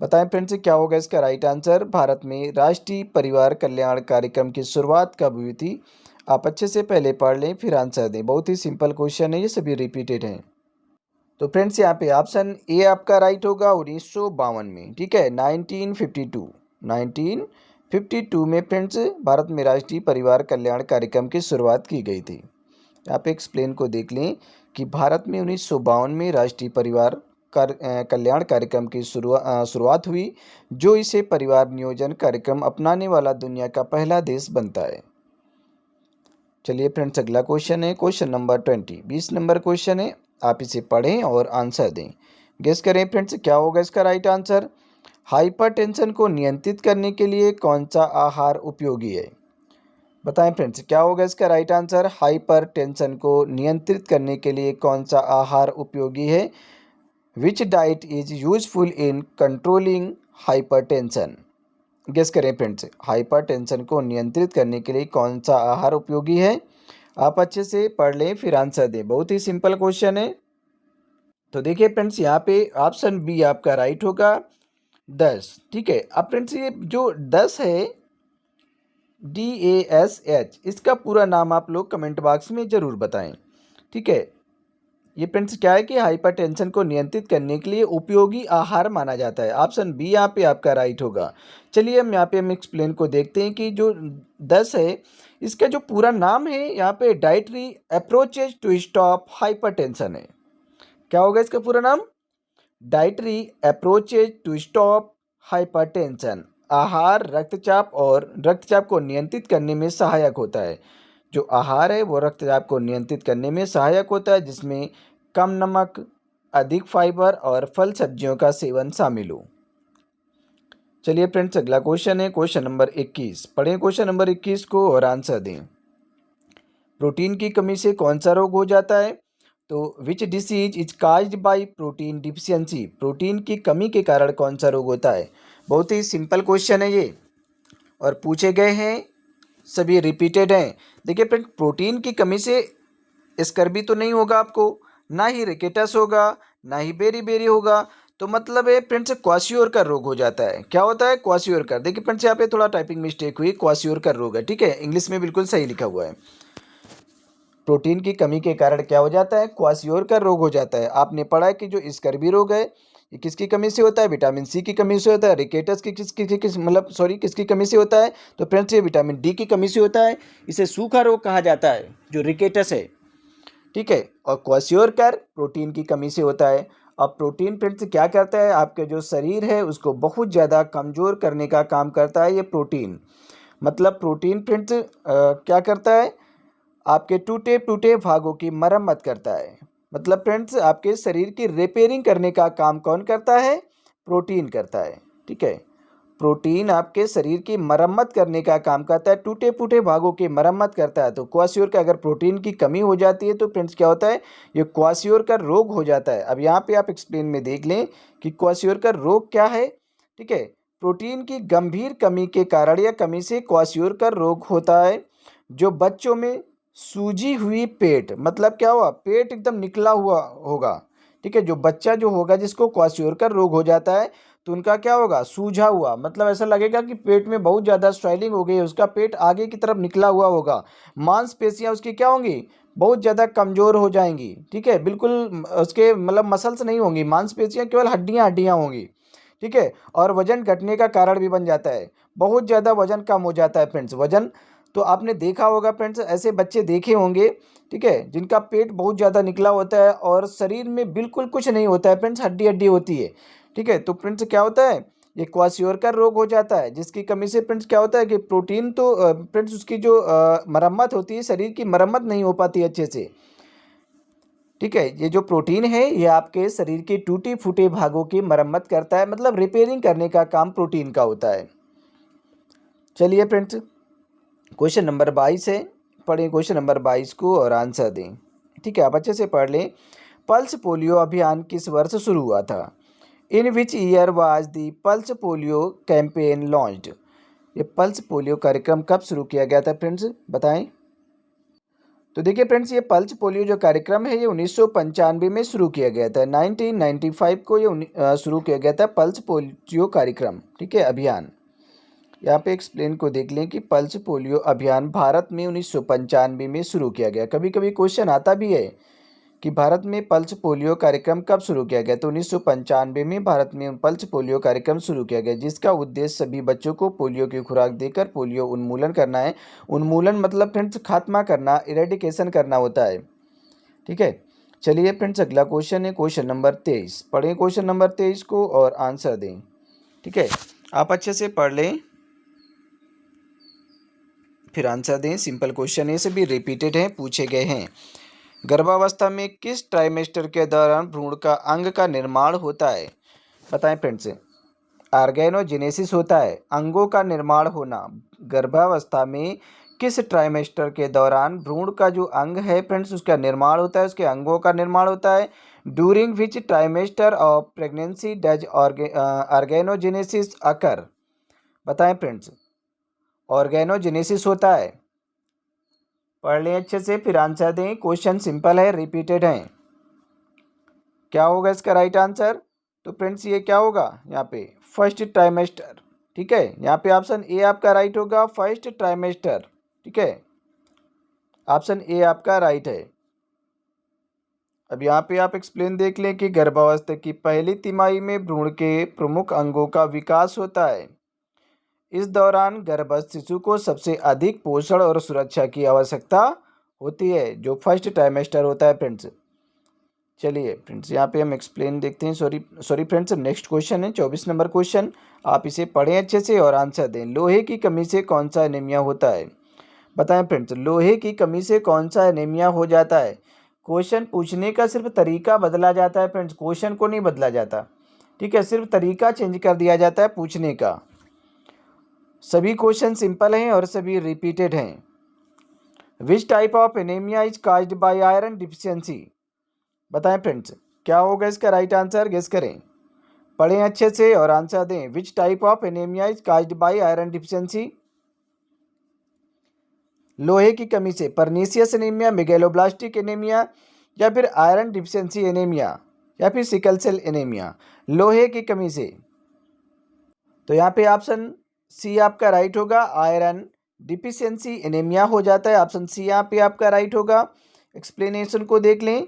बताएं फ्रेंड्स क्या होगा इसका राइट आंसर। भारत में राष्ट्रीय परिवार कल्याण कार्यक्रम की शुरुआत कब हुई थी? आप अच्छे से पहले पढ़ लें फिर आंसर दें। बहुत ही सिंपल क्वेश्चन है, ये सभी रिपीटेड हैं। तो फ्रेंड्स यहाँ पे ऑप्शन ए आपका राइट होगा 1952 में। ठीक है, 1952 में फ्रेंड्स भारत में राष्ट्रीय परिवार कल्याण कार्यक्रम की शुरुआत की गई थी। यहाँ पे एक्सप्लेन को देख लें कि भारत में 1952 में राष्ट्रीय परिवार कल्याण कार्यक्रम की शुरुआत हुई, जो इसे परिवार नियोजन कार्यक्रम अपनाने वाला दुनिया का पहला देश बनता है। चलिए फ्रेंड्स अगला क्वेश्चन है क्वेश्चन नंबर 20 नंबर क्वेश्चन है। आप इसे पढ़ें और आंसर दें। गेस करें फ्रेंड्स क्या होगा इसका राइट आंसर। हाइपरटेंशन को नियंत्रित करने के लिए कौन सा आहार उपयोगी है? बताएं फ्रेंड्स क्या होगा इसका राइट आंसर। हाइपरटेंशन को नियंत्रित करने के लिए कौन सा आहार उपयोगी है? Which diet is useful in controlling hypertension? Guess करें फ्रेंड्स हाइपरटेंशन को नियंत्रित करने के लिए कौन सा आहार उपयोगी है? आप अच्छे से पढ़ लें फिर आंसर दें। बहुत ही सिंपल क्वेश्चन है। तो देखिए फ्रेंड्स यहाँ पे ऑप्शन बी आपका राइट होगा 10। ठीक है, अब फ्रेंड्स ये जो 10 है DASH, इसका पूरा नाम आप लोग कमेंट बॉक्स में ज़रूर बताएं। ठीक है, ये फ्रेंड्स क्या है कि हाइपरटेंशन को नियंत्रित करने के लिए उपयोगी आहार माना जाता है। ऑप्शन बी यहाँ पे आपका राइट होगा। चलिए हम यहाँ पे एक्सप्लेन को देखते हैं कि जो 10 है इसका जो पूरा नाम है यहाँ पे dietary approaches to stop hypertension है। क्या होगा इसका पूरा नाम? Dietary approaches to stop hypertension. आहार रक्तचाप को नियंत्रित करने में सहायक होता है। जो आहार है वो रक्तचाप को नियंत्रित करने में सहायक होता है, जिसमें कम नमक, अधिक फाइबर और फल सब्जियों का सेवन शामिल हो। चलिए फ्रेंड्स अगला क्वेश्चन है क्वेश्चन नंबर 21। पढ़ें क्वेश्चन नंबर 21 को और आंसर दें। प्रोटीन की कमी से कौन सा रोग हो जाता है? तो विच disease is caused bye protein deficiency? Protein की कमी के कारण कौन सा रोग होता है? बहुत ही सिंपल क्वेश्चन है ये और पूछे गए हैं, सभी रिपीटेड हैं। देखिए फ्रेंड प्रोटीन की कमी से स्कर्वी तो नहीं होगा आपको, ना ही रिकेटस होगा, ना ही बेरी होगा। तो मतलब है फ्रेंड्स क्वाशियोरकर रोग हो जाता है। क्या होता है? क्वाशियोरकर। देखिए फ्रेंड्स यहाँ पे थोड़ा टाइपिंग मिस्टेक हुई, क्वाशियोरकर रोग है। ठीक है, इंग्लिश में बिल्कुल सही लिखा हुआ है। प्रोटीन की कमी के कारण क्या हो जाता है? क्वाशियोरकर रोग हो जाता है। आपने पढ़ा है कि जो स्कर्वी रोग है ये किसकी कमी से होता है? विटामिन सी की कमी से होता है। रिकेटस की किसकी कमी से होता है? तो फ्रेंड्स ये विटामिन डी की कमी से होता है। इसे सूखा रोग कहा जाता है जो रिकेटस है। ठीक है, और क्वाशियोरकर प्रोटीन की कमी से होता है। अब प्रोटीन फ्रेंड्स क्या करता है? आपके जो शरीर है उसको बहुत ज़्यादा कमज़ोर करने का काम करता है ये प्रोटीन। मतलब प्रोटीन फ्रेंड्स क्या करता है? आपके टूटे टूटे भागों की मरम्मत करता है। मतलब फ्रेंड्स आपके शरीर की रिपेयरिंग करने का काम कौन करता है? प्रोटीन करता है। ठीक है, प्रोटीन आपके शरीर की मरम्मत करने का काम करता है, टूटे फूटे भागों की मरम्मत करता है। तो क्वाशियोरकर अगर प्रोटीन की कमी हो जाती है तो फ्रेंड्स क्या होता है? ये क्वाशियोरकर रोग हो जाता है। अब यहाँ पे आप एक्सप्लेन में देख लें कि क्वाशियोरकर रोग क्या है। ठीक है, प्रोटीन की गंभीर कमी के कारण या कमी से क्वाशियोरकर रोग होता है। जो बच्चों में सूजी हुई पेट, मतलब क्या हुआ? पेट एकदम निकला हुआ होगा। ठीक है, जो बच्चा जो होगा जिसको क्वाशियोरकर रोग हो जाता है तो उनका क्या होगा? सूझा हुआ, मतलब ऐसा लगेगा कि पेट में बहुत ज़्यादा स्वेलिंग हो गई है, उसका पेट आगे की तरफ निकला हुआ होगा। मांसपेशियां उसकी क्या होंगी? बहुत ज़्यादा कमज़ोर हो जाएंगी। ठीक है, बिल्कुल उसके मतलब मसल्स नहीं होंगी, मांसपेशियां केवल हड्डियां होंगी। ठीक है, और वजन घटने का कारण भी बन जाता है। बहुत ज़्यादा वजन कम हो जाता है फ्रेंड्स। वजन तो आपने देखा होगा फ्रेंड्स, ऐसे बच्चे देखे होंगे। ठीक है, जिनका पेट बहुत ज़्यादा निकला होता है और शरीर में बिल्कुल कुछ नहीं होता है फ्रेंड्स, हड्डी हड्डी होती है। ठीक है, तो फ्रेंड्स क्या होता है? ये क्वाशियोरकर रोग हो जाता है, जिसकी कमी से फ्रेंड्स क्या होता है कि प्रोटीन तो फ्रेंड्स उसकी जो मरम्मत होती है, शरीर की मरम्मत नहीं हो पाती अच्छे से। ठीक है, ये जो प्रोटीन है ये आपके शरीर के टूटे फूटे भागों की मरम्मत करता है, मतलब रिपेयरिंग करने का काम प्रोटीन का होता है। चलिए फ्रेंड्स क्वेश्चन नंबर 22 है। पढ़ें क्वेश्चन नंबर 22 को और आंसर दें। ठीक है, आप अच्छे से पढ़ लें। पल्स पोलियो अभियान किस वर्ष शुरू हुआ था? In which year was the pulse polio campaign launched? ये पल्स पोलियो कार्यक्रम कब शुरू किया गया था फ्रेंड्स, बताएं। तो देखिए फ्रेंड्स, ये पल्स पोलियो जो कार्यक्रम है ये 1995 में शुरू किया गया था। 1995 को ये शुरू किया गया था पल्स पोलियो कार्यक्रम, ठीक है, अभियान। यहाँ पे एक्सप्लेन को देख लें कि पल्स पोलियो अभियान भारत में 1995 में शुरू किया गया। कभी कभी क्वेश्चन आता भी है कि भारत में पल्स पोलियो कार्यक्रम कब शुरू किया गया, तो 1995 में भारत में पल्स पोलियो कार्यक्रम शुरू किया गया, जिसका उद्देश्य सभी बच्चों को पोलियो की खुराक देकर पोलियो उन्मूलन करना है। उन्मूलन मतलब फ्रेंड्स खात्मा करना, इरेडिकेशन करना होता है, ठीक है। चलिए फ्रेंड्स, अगला क्वेश्चन है क्वेश्चन नंबर 23। पढ़ें क्वेश्चन नंबर 23 को और आंसर दें, ठीक है। आप अच्छे से पढ़ लें फिर आंसर दें। सिंपल क्वेश्चन है, सभी रिपीटेड हैं, पूछे गए हैं। गर्भावस्था में किस ट्राइमेस्टर के दौरान भ्रूण का अंग का निर्माण होता है? बताएं फ्रेंड्स। ऑर्गेनोजेनेसिस होता है, अंगों का निर्माण होना। गर्भावस्था में किस ट्राइमेस्टर के दौरान भ्रूण का जो अंग है फ्रेंड्स उसका निर्माण होता है, उसके अंगों का निर्माण होता है। During which trimester of pregnancy does organogenesis occur? बताएं फ्रेंड्स। ऑर्गेनोजेनेसिस होता है। पढ़ लें अच्छे से फिर आंसर दें। क्वेश्चन सिंपल है, रिपीटेड है। क्या होगा इसका राइट आंसर? तो फ्रेंड्स ये क्या होगा यहाँ पे? फर्स्ट ट्राइमेस्टर, ठीक है। यहाँ पे ऑप्शन ए आपका राइट होगा, फर्स्ट ट्राइमेस्टर, ठीक है। ऑप्शन ए आपका राइट है। अब यहाँ पे आप एक्सप्लेन देख लें कि गर्भावस्था की पहली तिमाही में भ्रूण के प्रमुख अंगों का विकास होता है। इस दौरान गर्भस्थ शिशु को सबसे अधिक पोषण और सुरक्षा की आवश्यकता होती है, जो फर्स्ट ट्राइमेस्टर होता है फ्रेंड्स। चलिए फ्रेंड्स, यहाँ पे हम एक्सप्लेन देखते हैं। सॉरी फ्रेंड्स, नेक्स्ट क्वेश्चन है 24 नंबर क्वेश्चन। आप इसे पढ़ें अच्छे से और आंसर दें। लोहे की कमी से कौन सा एनीमिया होता है? बताएं फ्रेंड्स, लोहे की कमी से कौन सा एनीमिया हो जाता है? क्वेश्चन पूछने का सिर्फ तरीका बदला जाता है फ्रेंड्स, क्वेश्चन को नहीं बदला जाता, ठीक है। सिर्फ तरीका चेंज कर दिया जाता है पूछने का। सभी क्वेश्चन सिंपल हैं और सभी रिपीटेड हैं। Which type of anaemia is caused bye iron deficiency? बताएं फ्रेंड्स, क्या होगा इसका राइट आंसर? गेस करें, पढ़ें अच्छे से और आंसर दें। Which type of anaemia is caused bye iron deficiency? लोहे की कमी से परनीसियस एनीमिया, मेगेलोब्लास्टिक एनीमिया, या फिर आयरन डिफिशियंसी एनीमिया, या फिर सिकल सेल एनीमिया। लोहे की कमी से, तो यहाँ पे ऑप्शन सी आपका राइट होगा, आयरन डिफिशियंसी एनीमिया हो जाता है। ऑप्शन सी यहाँ पे आपका राइट होगा। एक्सप्लेनेशन को देख लें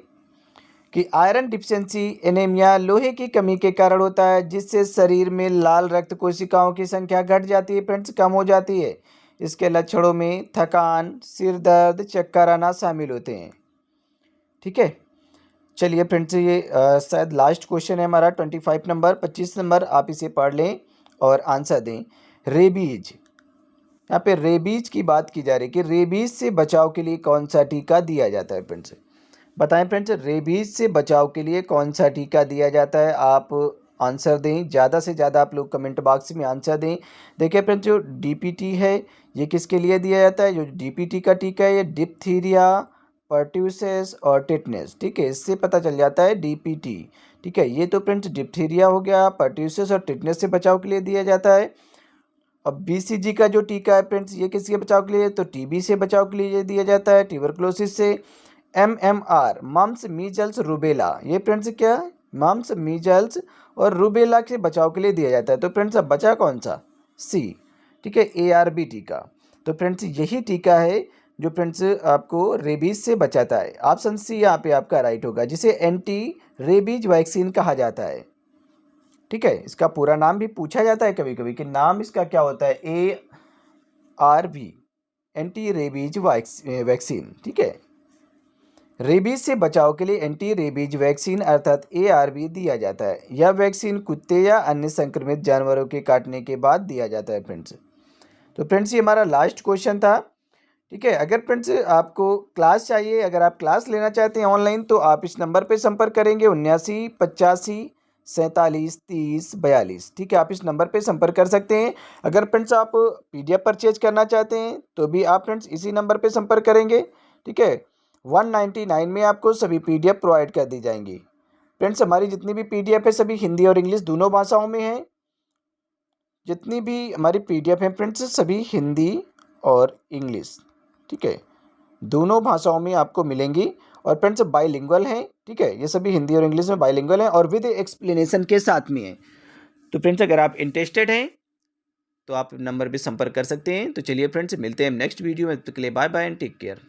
कि आयरन डिफिशियंसी एनीमिया लोहे की कमी के कारण होता है, जिससे शरीर में लाल रक्त कोशिकाओं की संख्या घट जाती है फ्रेंड्स, कम हो जाती है। इसके लक्षणों में थकान, सिर दर्द, चक्कर आना शामिल होते हैं, ठीक है। चलिए फ्रेंड्स, ये शायद लास्ट क्वेश्चन है हमारा 25 नंबर। 25 नंबर आप इसे पढ़ लें और आंसर दें। रेबीज, यहाँ पे रेबीज की बात की जा रही है कि रेबीज से बचाव के लिए कौन सा टीका दिया जाता है फ्रेंड्स? बताएं फ्रेंड्स, रेबीज से बचाव के लिए कौन सा टीका दिया जाता है? आप आंसर दें, ज़्यादा से ज़्यादा आप लोग कमेंट बॉक्स में आंसर दें। देखिए फ्रेंड्स, जो डीपीटी है ये किसके लिए दिया जाता है? जो डीपीटी का टीका है ये डिप्थीरिया, पर्ट्यूसिस और टिटनेस, ठीक है, इससे पता चल जाता है डीपीटी, ठीक है। ये तो फ्रेंड्स डिप्थीरिया हो गया, पर्ट्यूसिस और टिटनेस से बचाव के लिए दिया जाता है। अब बीसीजी का जो टीका है फ्रेंड्स ये किसके बचाव के लिए? तो टीबी से बचाव के लिए दिया जाता है, ट्यूबरक्लोसिस से। एमएमआर, मम्स मीजल्स रूबेला, ये फ्रेंड्स क्या है? मम्स मीजल्स और रूबेला के बचाव के लिए दिया जाता है। तो फ्रेंड्स अब बचा कौन सा? सी, ठीक है, एआरबी टीका। तो फ्रेंड्स यही टीका है जो फ्रेंड्स आपको रेबीज से बचाता है। ऑप्शन सी यहाँ पे आपका राइट होगा, जिसे एंटी रेबीज वैक्सीन कहा जाता है, ठीक है। इसका पूरा नाम भी पूछा जाता है कभी कभी कि नाम इसका क्या होता है? ARV, एंटी रेबीज वैक्सीन, ठीक है। रेबीज से बचाव के लिए एंटी रेबीज वैक्सीन अर्थात ARV दिया जाता है। यह वैक्सीन कुत्ते या अन्य संक्रमित जानवरों के काटने के बाद दिया जाता है फ्रेंड्स। तो फ्रेंड्स ये हमारा लास्ट क्वेश्चन था, ठीक है। अगर फ्रेंड्स आपको क्लास चाहिए, अगर आप क्लास लेना चाहते हैं ऑनलाइन, तो आप इस नंबर पर संपर्क करेंगे 7985473042, ठीक है। आप इस नंबर पे संपर्क कर सकते हैं। अगर फ्रेंड्स आप PDF परचेज करना चाहते हैं तो भी आप फ्रेंड्स इसी नंबर पे संपर्क करेंगे, ठीक है। 199 में आपको सभी PDF प्रोवाइड कर दी जाएंगी फ्रेंड्स। हमारी जितनी भी PDF है सभी हिंदी और इंग्लिश दोनों भाषाओं में है। जितनी भी हमारी PDF है फ्रेंड्स सभी हिंदी और इंग्लिश, ठीक है। दोनों भाषाओं में आपको मिलेंगी और फ्रेंड्स बाइलिंगुअल हैं, ठीक है, ये सभी हिंदी और इंग्लिश में बाइलिंगुअल हैं और विद एक्सप्लेनेशन के साथ में है। तो फ्रेंड्स अगर आप इंटरेस्टेड हैं तो आप नंबर पे संपर्क कर सकते हैं। तो चलिए फ्रेंड्स मिलते हैं नेक्स्ट वीडियो में, तब तक के लिए bye bye and take care.